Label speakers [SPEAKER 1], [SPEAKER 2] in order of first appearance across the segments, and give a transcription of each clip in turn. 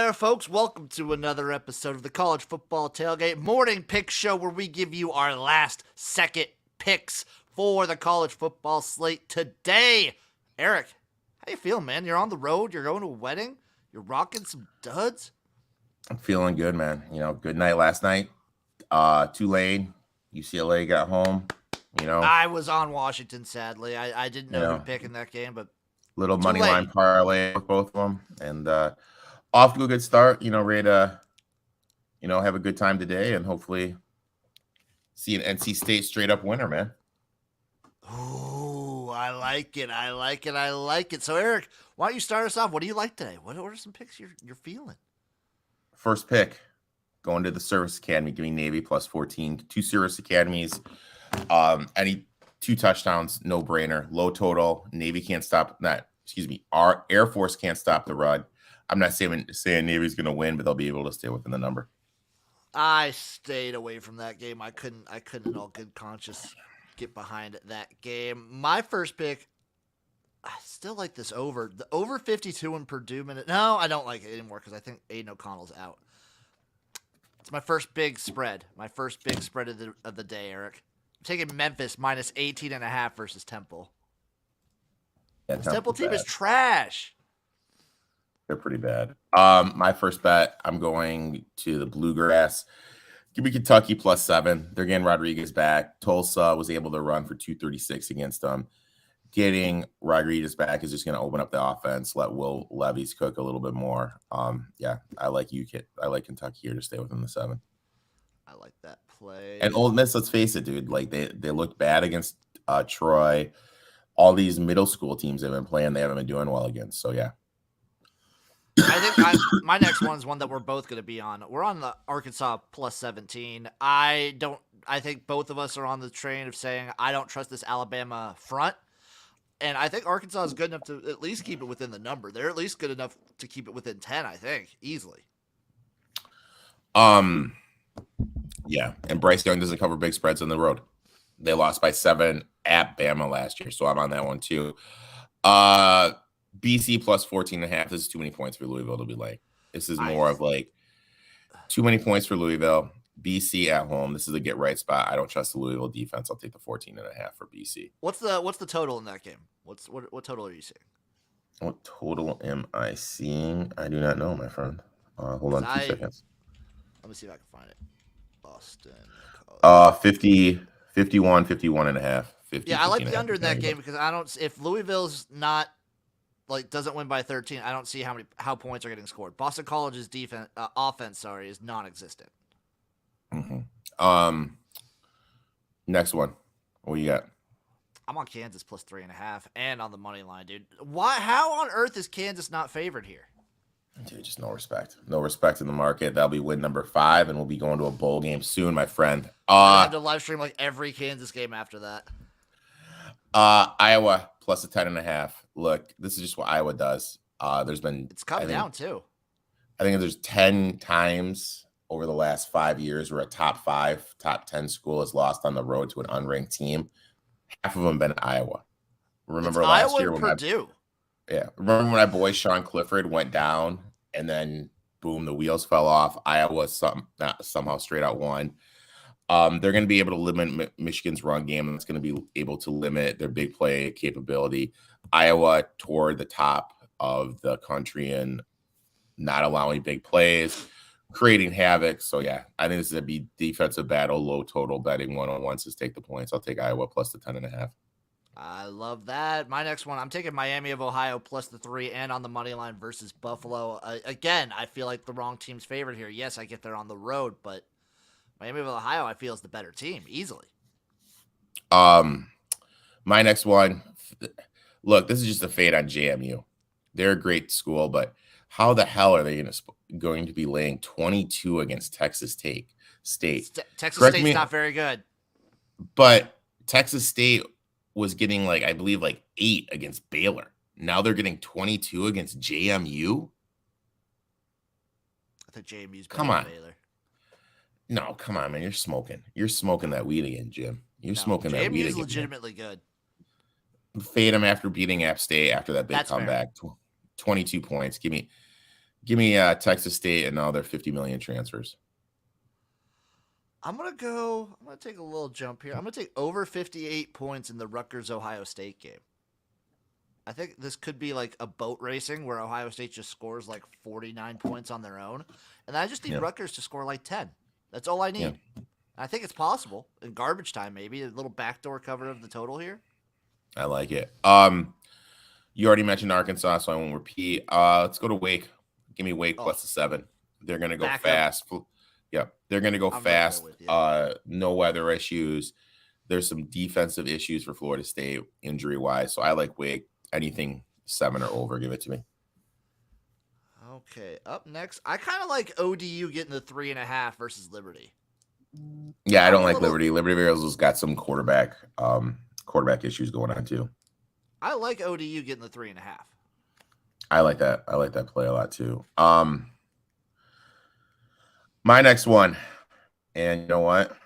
[SPEAKER 1] there, folks. Welcome to another episode of the College Football Tailgate Morning Pick Show, where we give you our last-second picks for the college football slate today. Eric, how you feeling, man? You're on the road. You're going to a wedding. You're rocking some duds.
[SPEAKER 2] I'm feeling good, man. Good night last night. Tulane, UCLA got home.
[SPEAKER 1] I was on Washington, sadly. I didn't know who to pick in that game, but
[SPEAKER 2] little money line parlay with both of them, and off to a good start. Ready to have a good time today, and hopefully see an NC State straight up winner, man.
[SPEAKER 1] Ooh, I like it. So, Eric, why don't you start us off? What do you like today? What are some picks you're feeling?
[SPEAKER 2] First pick, going to the Service Academy, giving Navy plus 14. Two Service Academies, any 2 touchdowns, no brainer. Low total. Navy can't stop that. Our Air Force can't stop the run. I'm not saying Navy's going to win, but they'll be able to stay within the number.
[SPEAKER 1] I stayed away from that game. I couldn't in all good conscience get behind that game. My first pick, I still like this over. The over 52 in Purdue minute. No, I don't like it anymore because I think Aiden O'Connell's out. It's my first big spread. My first big spread of the day, Eric. I'm taking Memphis minus 18.5 versus Temple.
[SPEAKER 2] Yeah,
[SPEAKER 1] this Temple team is trash.
[SPEAKER 2] They're pretty bad. My first bet, I'm going to the Bluegrass. Give me Kentucky plus 7. They're getting Rodriguez back. Tulsa was able to run for 236 against them. Getting Rodriguez back is just going to open up the offense, let Will Levis cook a little bit more. Yeah, I like I like Kentucky here to stay within the 7.
[SPEAKER 1] I like that play.
[SPEAKER 2] And Ole Miss, let's face it, dude. Like they looked bad against Troy. All these middle school teams they've been playing, they haven't been doing well against. So yeah.
[SPEAKER 1] I think my next one is one that we're both going to be on. We're on the Arkansas plus 17. I think both of us are on the train of saying I don't trust this Alabama front. And I think Arkansas is good enough to at least keep it within the number. They're at least good enough to keep it within 10, I think, easily.
[SPEAKER 2] Yeah, and Bryce Young doesn't cover big spreads on the road. They lost by 7 at Bama last year, so I'm on that one too. BC plus 14.5. This is too many points for Louisville to be like. This is more of like too many points for Louisville. BC at home. This is a get right spot. I don't trust the Louisville defense. I'll take the 14.5 for BC.
[SPEAKER 1] What's the total in that game? What total are you seeing?
[SPEAKER 2] What total am I seeing? I do not know, my friend. Hold on 2 seconds.
[SPEAKER 1] Let me see if I can find it. Boston.
[SPEAKER 2] 51 and a half. 50,
[SPEAKER 1] yeah, I like the under in that game because if Louisville's not doesn't win by 13, I don't see how points are getting scored. Boston College's offense is non-existent.
[SPEAKER 2] Mm-hmm. Next one. What you got?
[SPEAKER 1] I'm on Kansas plus 3.5 and on the money line, dude. Why? How on earth is Kansas not favored here?
[SPEAKER 2] Dude, just no respect. No respect in the market. That'll be win number 5, and we'll be going to a bowl game soon, my friend.
[SPEAKER 1] I have to live stream every Kansas game after that.
[SPEAKER 2] Iowa plus a 10.5. Look, this is just what Iowa does.
[SPEAKER 1] It's coming down too.
[SPEAKER 2] I think there's 10 times over the last 5 years where a top 10 school has lost on the road to an unranked team. Half of them been Iowa. Remember last year when
[SPEAKER 1] Purdue.
[SPEAKER 2] Remember when my boy Sean Clifford went down and then boom, the wheels fell off. Iowa somehow straight out won. They're going to be able to limit Michigan's run game, and it's going to be able to limit their big play capability. Iowa toward the top of the country and not allowing big plays, creating havoc. So yeah, I think this is a defensive battle, low total betting 1-on-1 says take the points. I'll take Iowa plus the 10.5.
[SPEAKER 1] I love that. My next one, I'm taking Miami of Ohio plus the 3 and on the money line versus Buffalo. Again, I feel like the wrong team's favorite here. Yes, I get there on the road, but Miami of Ohio, I feel, is the better team, easily.
[SPEAKER 2] My next one, look, this is just a fade on JMU. They're a great school, but how the hell are they going to be laying 22 against Texas State?
[SPEAKER 1] Texas State's not very good.
[SPEAKER 2] But Texas State was getting, I believe, 8 against Baylor. Now they're getting 22 against JMU?
[SPEAKER 1] I think JMU's better
[SPEAKER 2] than
[SPEAKER 1] Baylor.
[SPEAKER 2] No, come on, man. You're smoking. You're smoking that weed again, Jim. Smoking that weed again.
[SPEAKER 1] JMU's legitimately good.
[SPEAKER 2] Fade them after beating App State after that big comeback. 22 points. Give me Give me Texas State and all their 50 million transfers.
[SPEAKER 1] I'm going to take a little jump here. I'm going to take over 58 points in the Rutgers-Ohio State game. I think this could be like a boat racing where Ohio State just scores like 49 points on their own. And I just need Rutgers to score like 10. That's all I need. Yeah. I think it's possible in garbage time, maybe a little backdoor cover of the total here.
[SPEAKER 2] I like it. You already mentioned Arkansas, so I won't repeat. Let's go to Wake. Give me Wake plus the 7. They're going to go fast. Yep, they're going to go fast. No weather issues. There's some defensive issues for Florida State injury-wise, so I like Wake. Anything 7 or over, give it to me.
[SPEAKER 1] Okay, up next, I kind of like ODU getting the 3.5 versus Liberty.
[SPEAKER 2] Yeah, I don't like Liberty. Liberty Bears has got some quarterback issues going on too.
[SPEAKER 1] I like ODU getting the 3.5.
[SPEAKER 2] I like that. I like that play a lot too. My next one, and you know what?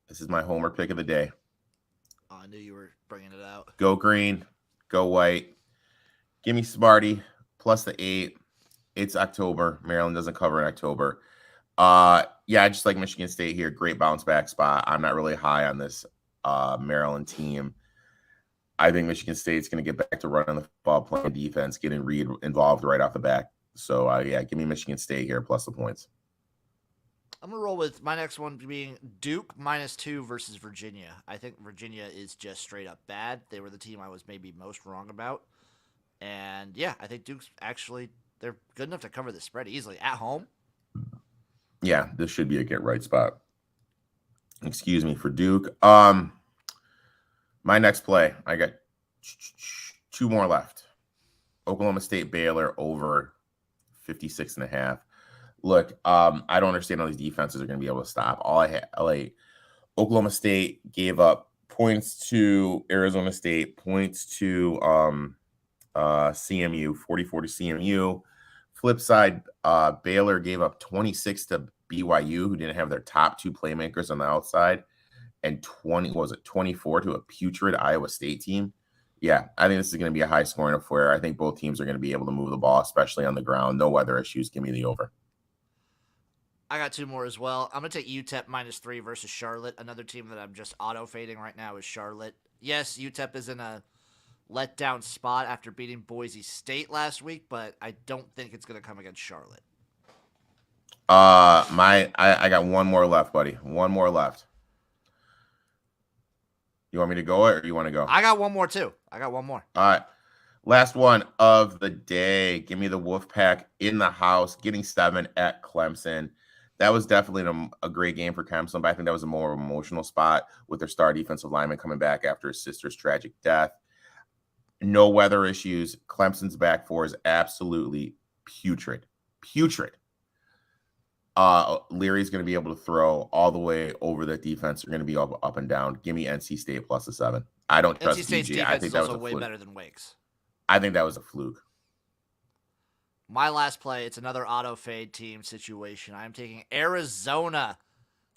[SPEAKER 2] This is my homer pick of the day.
[SPEAKER 1] Oh, I knew you were bringing it out.
[SPEAKER 2] Go green, go white. Give me Smarty plus the 8. It's October. Maryland doesn't cover in October. Yeah, I just like Michigan State here. Great bounce back spot. I'm not really high on this Maryland team. I think Michigan State's going to get back to running the ball, playing defense, getting Reed involved right off the back. So, yeah, give me Michigan State here plus the points.
[SPEAKER 1] I'm going to roll with my next one being Duke -2 versus Virginia. I think Virginia is just straight up bad. They were the team I was maybe most wrong about. And, yeah, I think Duke's actually – they're good enough to cover the spread easily at home.
[SPEAKER 2] Yeah, this should be a get-right spot. Excuse me, for Duke. My next play, I got 2 more left. Oklahoma State Baylor over 56.5. Look, I don't understand how these defenses are going to be able to stop. Oklahoma State gave up points to Arizona State, points to CMU, 44 to CMU. Flip side, Baylor gave up 26 to BYU, who didn't have their top 2 playmakers on the outside, and 24 to a putrid Iowa State team. Yeah, I think this is going to be a high-scoring affair. I think both teams are going to be able to move the ball, especially on the ground. No weather issues. Give me the over.
[SPEAKER 1] I got 2 more as well. I'm going to take UTEP -3 versus Charlotte. Another team that I'm just auto-fading right now is Charlotte. Yes, UTEP is in a letdown spot after beating Boise State last week, but I don't think it's going to come against Charlotte.
[SPEAKER 2] I got 1 more left, buddy. 1 more left. You want me to go or you want to go?
[SPEAKER 1] I got 1 more too. I got 1 more.
[SPEAKER 2] All right. Last one of the day. Give me the Wolfpack in the house, getting 7 at Clemson. That was definitely a great game for Clemson, but I think that was a more emotional spot with their star defensive lineman coming back after his sister's tragic death. No weather issues. Clemson's back 4 is absolutely putrid. Putrid. Leary's going to be able to throw all the way over the defense. They're going to be up and down. Give me NC State plus the 7. I don't trust
[SPEAKER 1] NC State's
[SPEAKER 2] BG.
[SPEAKER 1] defense
[SPEAKER 2] I think that was
[SPEAKER 1] also
[SPEAKER 2] a
[SPEAKER 1] way
[SPEAKER 2] fluke.
[SPEAKER 1] better than Wake's.
[SPEAKER 2] I think that was a fluke.
[SPEAKER 1] My last play, it's another auto fade team situation. I'm taking Arizona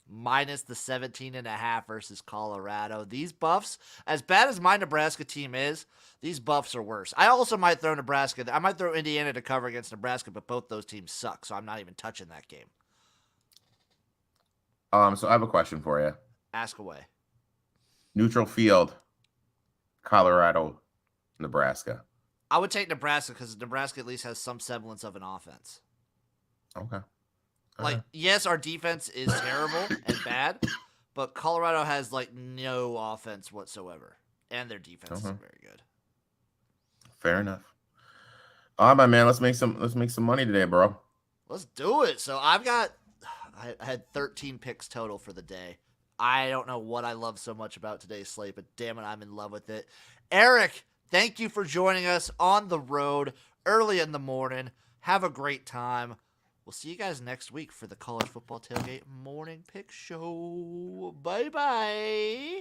[SPEAKER 1] minus the 17.5 versus Colorado. These Buffs, as bad as my Nebraska team is, these Buffs are worse. I also might throw Nebraska. I might throw Indiana to cover against Nebraska, but both those teams suck, so I'm not even touching that game.
[SPEAKER 2] So I have a question for you.
[SPEAKER 1] Ask away.
[SPEAKER 2] Neutral field, Colorado, Nebraska.
[SPEAKER 1] I would take Nebraska because Nebraska at least has some semblance of an offense.
[SPEAKER 2] Okay.
[SPEAKER 1] Yes, our defense is terrible and bad, but Colorado has no offense whatsoever, and their defense isn't very good.
[SPEAKER 2] Fair enough. All right, my man. Let's make some money today, bro.
[SPEAKER 1] Let's do it. So I had 13 picks total for the day. I don't know what I love so much about today's slate, but damn it, I'm in love with it. Eric, thank you for joining us on the road early in the morning. Have a great time. We'll see you guys next week for the College Football Tailgate Morning Pick Show. Bye-bye.